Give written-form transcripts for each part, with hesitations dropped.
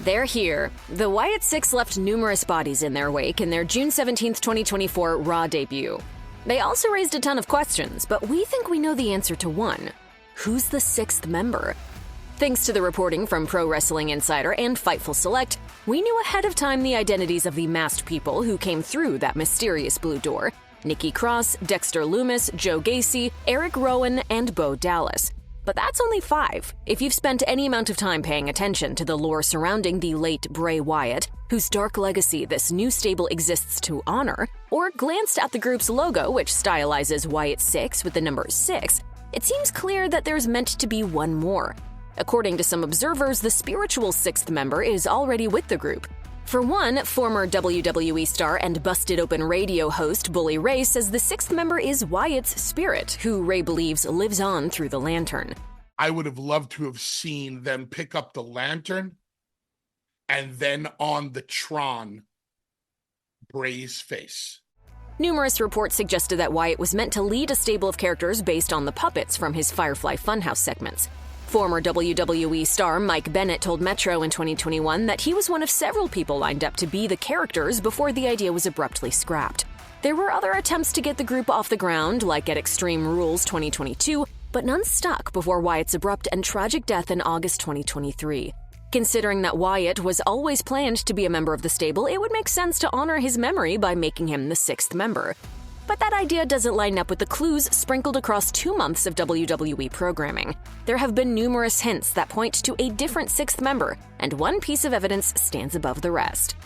They're here. The Wyatt Sicks left numerous bodies in their wake in their June 17, 2024 Raw debut. They also raised a ton of questions, but we think we know the answer to one. Who's the sixth member? Thanks to the reporting from Pro Wrestling Insider and Fightful Select, we knew ahead of time the identities of the masked people who came through that mysterious blue door: Nikki Cross, Dexter Lumis, Joe Gacy, Eric Rowan, and Bo Dallas. But that's only 5. If you've spent any amount of time paying attention to the lore surrounding the late Bray Wyatt, whose dark legacy this new stable exists to honor, or glanced at the group's logo, which stylizes Wyatt Sicks with the number 6, it seems clear that there's meant to be one more. According to some observers, the spiritual 6th member is already with the group. For one, former WWE star and Busted Open radio host Bully Ray says the 6th member is Wyatt's spirit, who Ray believes lives on through the lantern. I would have loved to have seen them pick up the lantern and then on the Tron, Bray's face. Numerous reports suggested that Wyatt was meant to lead a stable of characters based on the puppets from his Firefly Funhouse segments. Former WWE star Mike Bennett told Metro in 2021 that he was one of several people lined up to be the characters before the idea was abruptly scrapped. There were other attempts to get the group off the ground, like at Extreme Rules 2022, but none stuck before Wyatt's abrupt and tragic death in August 2023. Considering that Wyatt was always planned to be a member of the stable, it would make sense to honor his memory by making him the 6th member. But that idea doesn't line up with the clues sprinkled across 2 months of WWE programming. There have been numerous hints that point to a different 6th member, and one piece of evidence stands above the rest.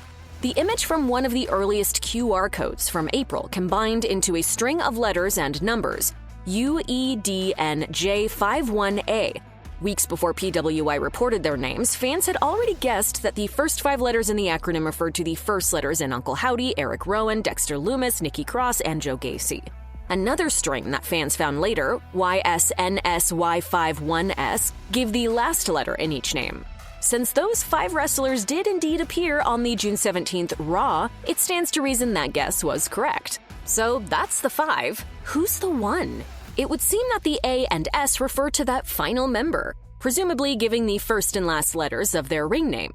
The image from one of the earliest QR codes from April combined into a string of letters and numbers, UEDNJ51A. Weeks before PWI reported their names, fans had already guessed that the first 5 letters in the acronym referred to the first letters in Uncle Howdy, Eric Rowan, Dexter Lumis, Nikki Cross, and Joe Gacy. Another string that fans found later, YSNSY51S, gave the last letter in each name. Since those 5 wrestlers did indeed appear on the June 17th Raw, it stands to reason that guess was correct. So that's the 5. Who's the 1? It would seem that the A and S refer to that final member, presumably giving the first and last letters of their ring name.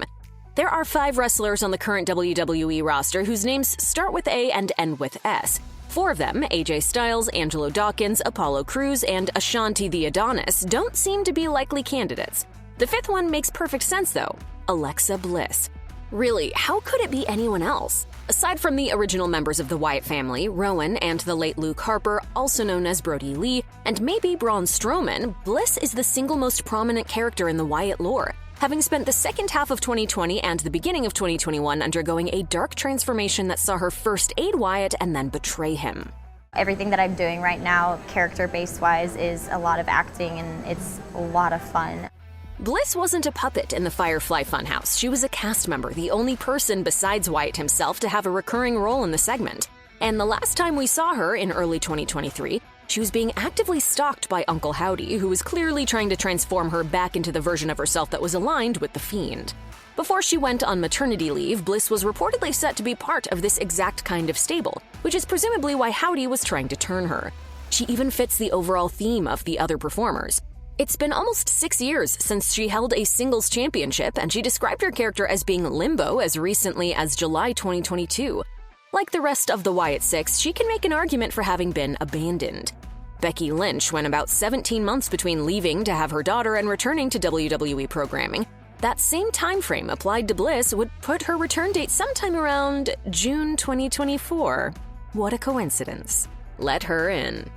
There are 5 wrestlers on the current WWE roster whose names start with A and end with S. 4 of them, AJ Styles, Angelo Dawkins, Apollo Crews, and Ashanti the Adonis, don't seem to be likely candidates. The 5th one makes perfect sense, though: Alexa Bliss. Really, how could it be anyone else? Aside from the original members of the Wyatt family, Rowan and the late Luke Harper, also known as Brody Lee, and maybe Braun Strowman, Bliss is the single most prominent character in the Wyatt lore, having spent the second half of 2020 and the beginning of 2021 undergoing a dark transformation that saw her first aid Wyatt and then betray him. Everything that I'm doing right now, character-based wise, is a lot of acting, and it's a lot of fun. Bliss wasn't a puppet in the Firefly Funhouse. She was a cast member, the only person besides Wyatt himself to have a recurring role in the segment. And the last time we saw her, in early 2023, she was being actively stalked by Uncle Howdy, who was clearly trying to transform her back into the version of herself that was aligned with the Fiend. Before she went on maternity leave, Bliss was reportedly set to be part of this exact kind of stable, which is presumably why Howdy was trying to turn her. She even fits the overall theme of the other performers. It's been almost 6 years since she held a singles championship, and she described her character as being limbo as recently as July 2022. Like the rest of the Wyatt Sicks, she can make an argument for having been abandoned. Becky Lynch went about 17 months between leaving to have her daughter and returning to WWE programming. That same time frame applied to Bliss would put her return date sometime around June 2024. What a coincidence. Let her in.